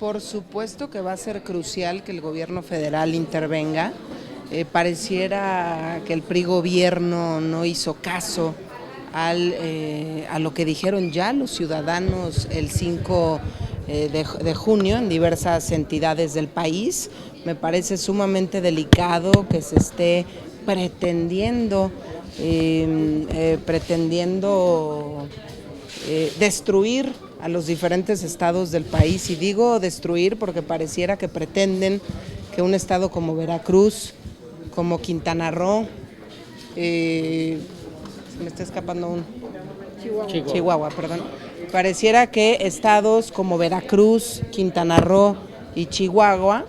Por supuesto que va a ser crucial que el gobierno federal intervenga. Pareciera que el PRI gobierno no hizo caso a lo que dijeron ya los ciudadanos el 5 de junio en diversas entidades del país. Me parece sumamente delicado que se esté pretendiendo destruir a los diferentes estados del país, y digo destruir porque pareciera que pretenden que un estado como Veracruz, como Quintana Roo, se me está escapando un Chihuahua, perdón. Pareciera que estados como Veracruz, Quintana Roo y Chihuahua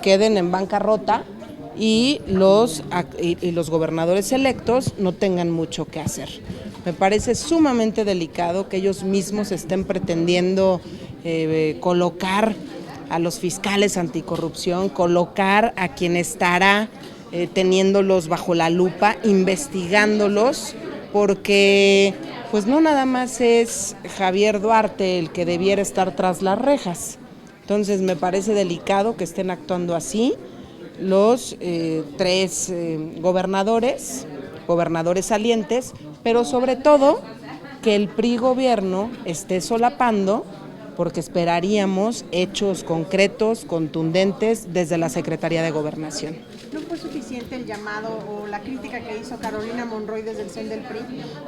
queden en bancarrota y los gobernadores electos no tengan mucho que hacer. Me parece sumamente delicado que ellos mismos estén pretendiendo colocar a los fiscales anticorrupción, colocar a quien estará teniéndolos bajo la lupa, investigándolos, porque pues no nada más es Javier Duarte el que debiera estar tras las rejas. Entonces me parece delicado que estén actuando así los tres gobernadores salientes, pero sobre todo que el PRI gobierno esté solapando, porque esperaríamos hechos concretos, contundentes desde la Secretaría de Gobernación. ¿No fue suficiente el llamado o la crítica que hizo Carolina Monroy desde el CEN del PRI?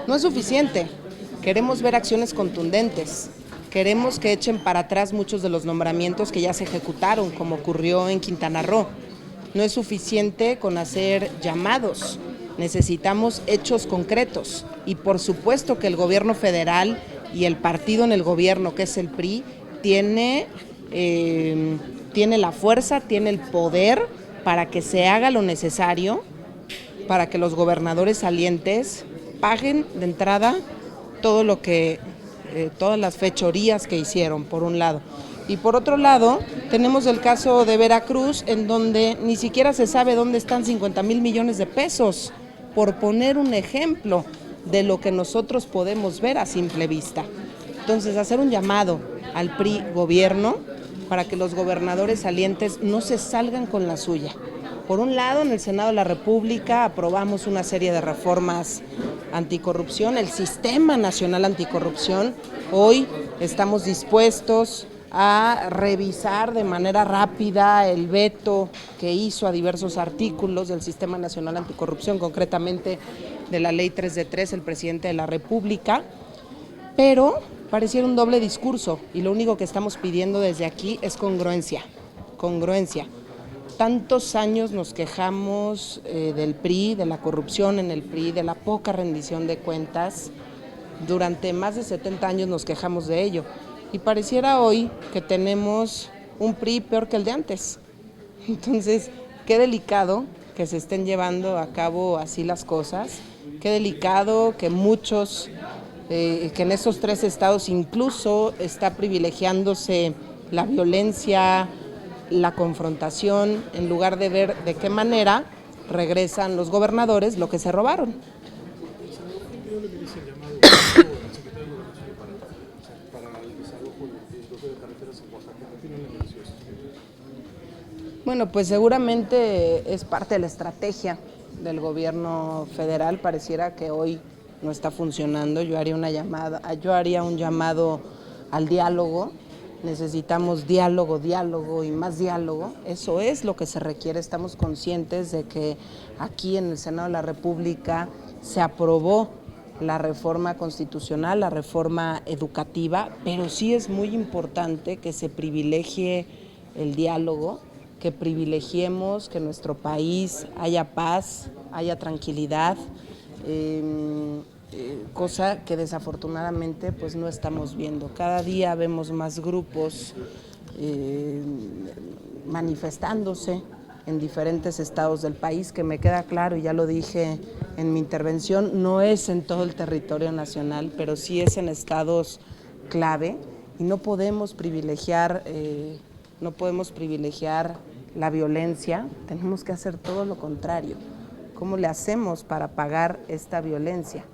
No es suficiente, queremos ver acciones contundentes. Queremos que echen para atrás muchos de los nombramientos que ya se ejecutaron, como ocurrió en Quintana Roo. No es suficiente con hacer llamados, necesitamos hechos concretos. Y por supuesto que el gobierno federal y el partido en el gobierno, que es el PRI, tiene la fuerza, tiene el poder para que se haga lo necesario para que los gobernadores salientes paguen de entrada todo lo que todas las fechorías que hicieron, por un lado. Y por otro lado, tenemos el caso de Veracruz, en donde ni siquiera se sabe dónde están 50,000 millones de pesos, por poner un ejemplo de lo que nosotros podemos ver a simple vista. Entonces, hacer un llamado al PRI gobierno para que los gobernadores salientes no se salgan con la suya. Por un lado, en el Senado de la República aprobamos una serie de reformas anticorrupción, el Sistema Nacional Anticorrupción. Hoy estamos dispuestos a revisar de manera rápida el veto que hizo a diversos artículos del Sistema Nacional Anticorrupción, concretamente de la Ley 3 de 3, el presidente de la República, pero pareciera un doble discurso, y lo único que estamos pidiendo desde aquí es congruencia. Tantos años nos quejamos del PRI, de la corrupción en el PRI, de la poca rendición de cuentas. Durante más de 70 años nos quejamos de ello. Y pareciera hoy que tenemos un PRI peor que el de antes. Entonces, qué delicado que se estén llevando a cabo así las cosas. Qué delicado que muchos, que en esos tres estados incluso está privilegiándose la violencia, la confrontación, en lugar de ver de qué manera regresan los gobernadores lo que se robaron. Bueno, pues seguramente es parte de la estrategia del gobierno federal. Pareciera que hoy no está funcionando. Yo haría un llamado al diálogo. Necesitamos diálogo y más diálogo. Eso es lo que se requiere. Estamos conscientes de que aquí en el Senado de la República se aprobó la reforma constitucional, la reforma educativa, pero sí es muy importante que se privilegie el diálogo, que privilegiemos que en nuestro país haya paz, haya tranquilidad, cosa que desafortunadamente pues no estamos viendo. Cada día vemos más grupos manifestándose en diferentes estados del país, que me queda claro, y ya lo dije en mi intervención, no es en todo el territorio nacional, pero sí es en estados clave, y no podemos privilegiar la violencia. Tenemos que hacer todo lo contrario. ¿Cómo le hacemos para pagar esta violencia?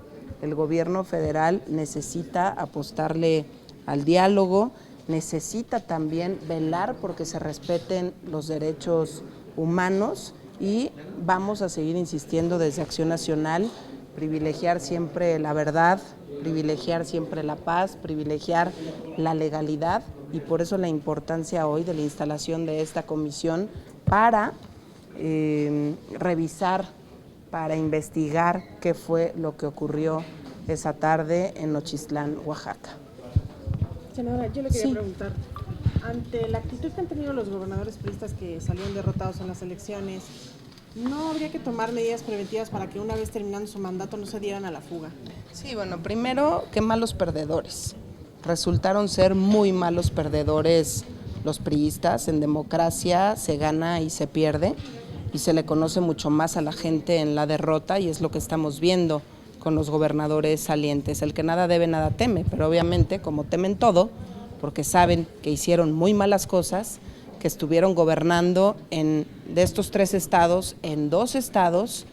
El gobierno federal necesita apostarle al diálogo, necesita también velar porque se respeten los derechos humanos y vamos a seguir insistiendo desde Acción Nacional, privilegiar siempre la verdad, privilegiar siempre la paz, privilegiar la legalidad y por eso la importancia hoy de la instalación de esta comisión para revisar, para investigar qué fue lo que ocurrió esa tarde en Nochistlán, Oaxaca. Senadora, yo le quería preguntar, ante la actitud que han tenido los gobernadores priistas que salieron derrotados en las elecciones, ¿no habría que tomar medidas preventivas para que una vez terminando su mandato no se dieran a la fuga? Sí, bueno, primero, qué malos perdedores. Resultaron ser muy malos perdedores los priistas. En democracia se gana y se pierde y se le conoce mucho más a la gente en la derrota y es lo que estamos viendo con los gobernadores salientes. El que nada debe, nada teme, pero obviamente como temen todo, porque saben que hicieron muy malas cosas, que estuvieron gobernando de estos 3 estados, en 2 estados,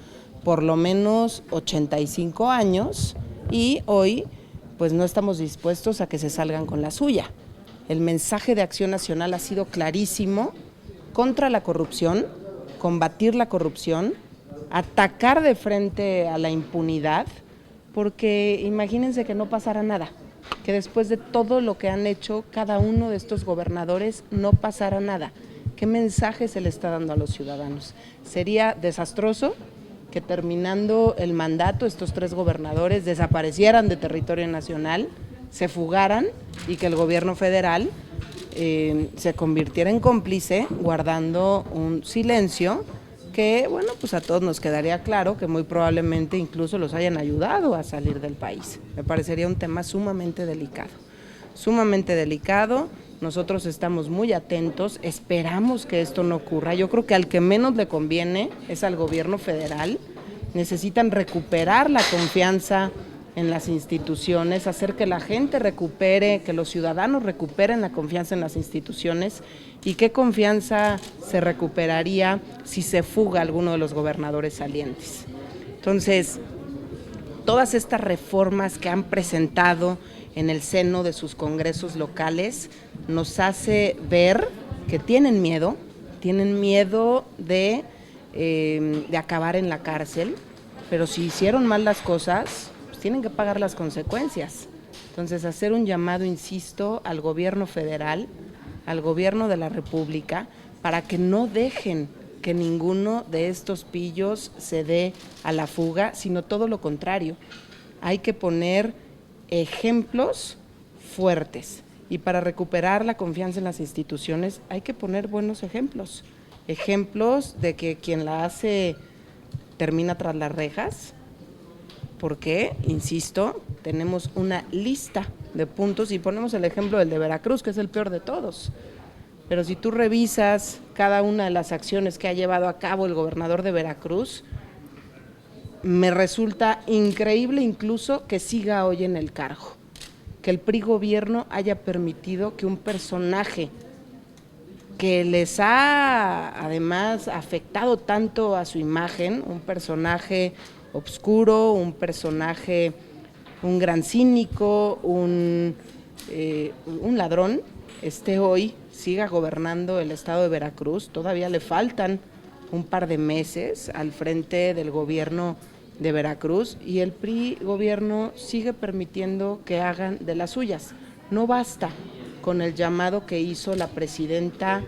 por lo menos 85 años y hoy pues no estamos dispuestos a que se salgan con la suya. El mensaje de Acción Nacional ha sido clarísimo contra la corrupción, combatir la corrupción, atacar de frente a la impunidad, porque imagínense que no pasara nada, que después de todo lo que han hecho cada uno de estos gobernadores no pasara nada. ¿Qué mensaje se le está dando a los ciudadanos? Sería desastroso que terminando el mandato estos 3 gobernadores desaparecieran de territorio nacional, se fugaran y que el gobierno federal se convirtiera en cómplice guardando un silencio que, bueno, pues a todos nos quedaría claro que muy probablemente incluso los hayan ayudado a salir del país. Me parecería un tema sumamente delicado. Nosotros estamos muy atentos, esperamos que esto no ocurra. Yo creo que al que menos le conviene es al gobierno federal. Necesitan recuperar la confianza en las instituciones, hacer que la gente recupere, que los ciudadanos recuperen la confianza en las instituciones. ¿Y qué confianza se recuperaría si se fuga alguno de los gobernadores salientes? Entonces, todas estas reformas que han presentado en el seno de sus congresos locales nos hace ver que tienen miedo de acabar en la cárcel, pero si hicieron mal las cosas, pues tienen que pagar las consecuencias. Entonces, hacer un llamado, insisto, al gobierno federal, al gobierno de la República, para que no dejen que ninguno de estos pillos se dé a la fuga, sino todo lo contrario. Hay que poner ejemplos fuertes y para recuperar la confianza en las instituciones hay que poner buenos ejemplos de que quien la hace termina tras las rejas, porque, insisto, tenemos una lista de puntos y ponemos el ejemplo del de Veracruz, que es el peor de todos. Pero si tú revisas cada una de las acciones que ha llevado a cabo el gobernador de Veracruz, me resulta increíble incluso que siga hoy en el cargo, que el PRI gobierno haya permitido que un personaje que les ha además afectado tanto a su imagen, un personaje obscuro, un personaje, un gran cínico, un ladrón, siga gobernando el estado de Veracruz. Todavía le faltan un par de meses al frente del gobierno de Veracruz y el PRI gobierno sigue permitiendo que hagan de las suyas. No basta con el llamado que hizo la presidenta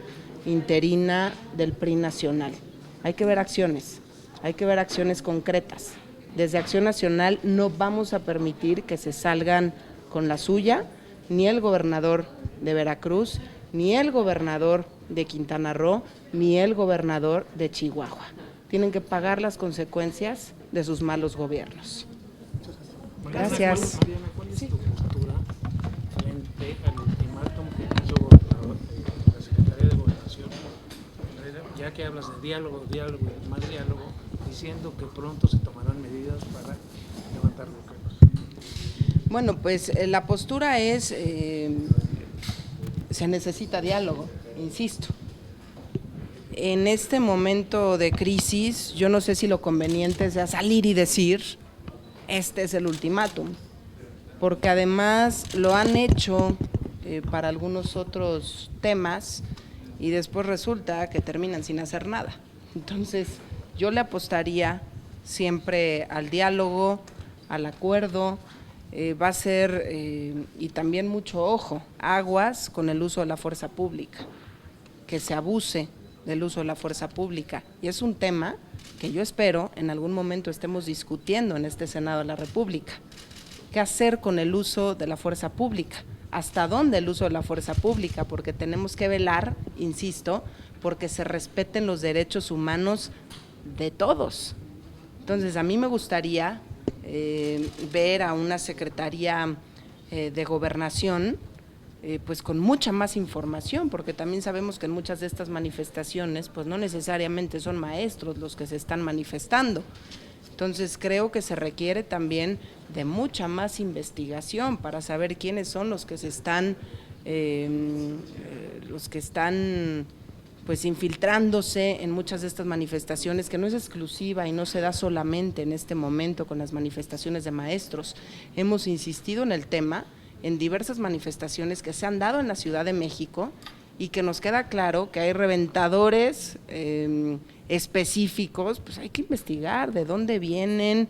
interina del PRI nacional. Hay que ver acciones concretas. Desde Acción Nacional no vamos a permitir que se salgan con la suya, ni el gobernador de Veracruz, ni el gobernador de Quintana Roo, ni el gobernador de Chihuahua. Tienen que pagar las consecuencias de sus malos gobiernos. Gracias. ¿Cuál es tu postura frente al ultimátum que hizo la Secretaría de Gobernación? Ya que hablas de diálogo y más diálogo, diciendo que pronto se tomarán medidas para levantar bloqueos. Bueno, pues la postura es, se necesita diálogo, insisto. En este momento de crisis, yo no sé si lo conveniente sea salir y decir, este es el ultimátum, porque además lo han hecho para algunos otros temas y después resulta que terminan sin hacer nada. Entonces, yo le apostaría siempre al diálogo, al acuerdo, va a ser, y también mucho ojo, aguas con el uso de la fuerza pública, que se abuse del uso de la fuerza pública. Y es un tema que yo espero en algún momento estemos discutiendo en este Senado de la República. ¿Qué hacer con el uso de la fuerza pública? ¿Hasta dónde el uso de la fuerza pública? Porque tenemos que velar, insisto, porque se respeten los derechos humanos de todos. Entonces, a mí me gustaría ver a una Secretaría de Gobernación pues con mucha más información, porque también sabemos que en muchas de estas manifestaciones pues no necesariamente son maestros los que se están manifestando. Entonces creo que se requiere también de mucha más investigación para saber quiénes son los que se están pues infiltrándose en muchas de estas manifestaciones, que no es exclusiva y no se da solamente en este momento con las manifestaciones de maestros. Hemos insistido en el tema en diversas manifestaciones que se han dado en la Ciudad de México y que nos queda claro que hay reventadores específicos, pues hay que investigar de dónde vienen,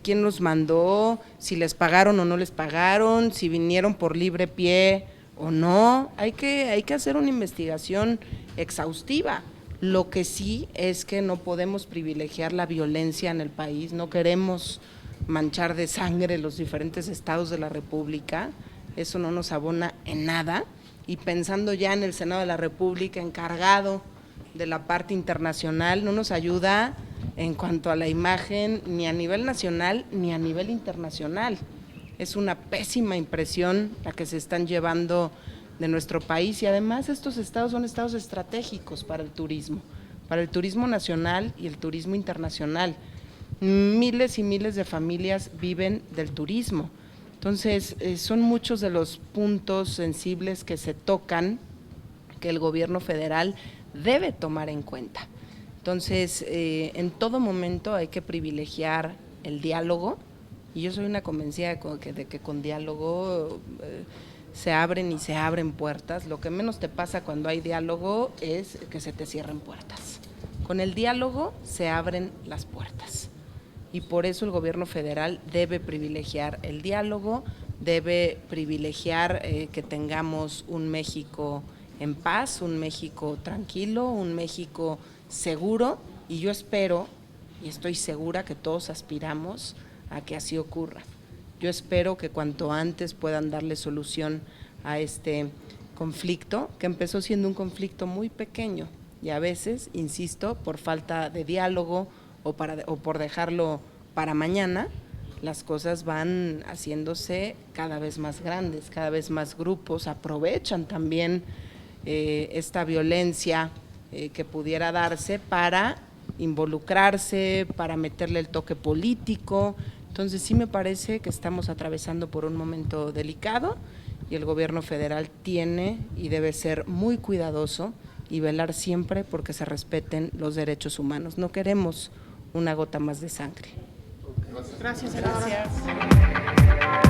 quién los mandó, si les pagaron o no les pagaron, si vinieron por libre pie o no. Hay que hacer una investigación exhaustiva. Lo que sí es que no podemos privilegiar la violencia en el país, no queremos manchar de sangre los diferentes estados de la República, eso no nos abona en nada. Y pensando ya en el Senado de la República encargado de la parte internacional, no nos ayuda en cuanto a la imagen ni a nivel nacional ni a nivel internacional. Es una pésima impresión la que se están llevando de nuestro país, y además estos estados son estados estratégicos para el turismo nacional y el turismo internacional. Miles y miles de familias viven del turismo. Entonces, son muchos de los puntos sensibles que se tocan, que el gobierno federal debe tomar en cuenta. Entonces, en todo momento hay que privilegiar el diálogo, y yo soy una convencida de que con diálogo se abren y se abren puertas. Lo que menos te pasa cuando hay diálogo es que se te cierren puertas. Con el diálogo se abren las puertas. Y por eso el gobierno federal debe privilegiar el diálogo, debe privilegiar que tengamos un México en paz, un México tranquilo, un México seguro, y yo espero y estoy segura que todos aspiramos a que así ocurra. Yo espero que cuanto antes puedan darle solución a este conflicto, que empezó siendo un conflicto muy pequeño y a veces, insisto, por falta de diálogo o por dejarlo para mañana, las cosas van haciéndose cada vez más grandes, cada vez más grupos aprovechan también esta violencia que pudiera darse para involucrarse, para meterle el toque político. Entonces sí me parece que estamos atravesando por un momento delicado y el gobierno federal tiene y debe ser muy cuidadoso y velar siempre porque se respeten los derechos humanos. No queremos una gota más de sangre. Gracias, senadora. Gracias.